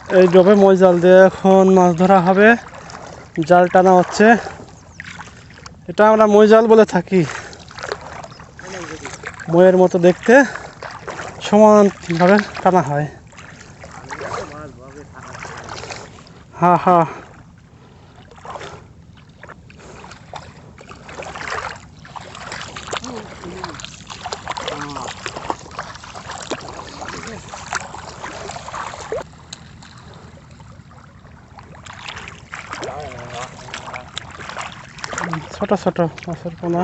এই ডোবে মই জাল দিয়ে এখন মাছ ধরা হবে। জাল টানা হচ্ছে, এটা আমরা মই জাল বলে থাকি। ময়ের মতো দেখতে, সমানভাবে টানা হয়। হ্যাঁ হ্যাঁ, ছোট ছোট মাছের পোনা।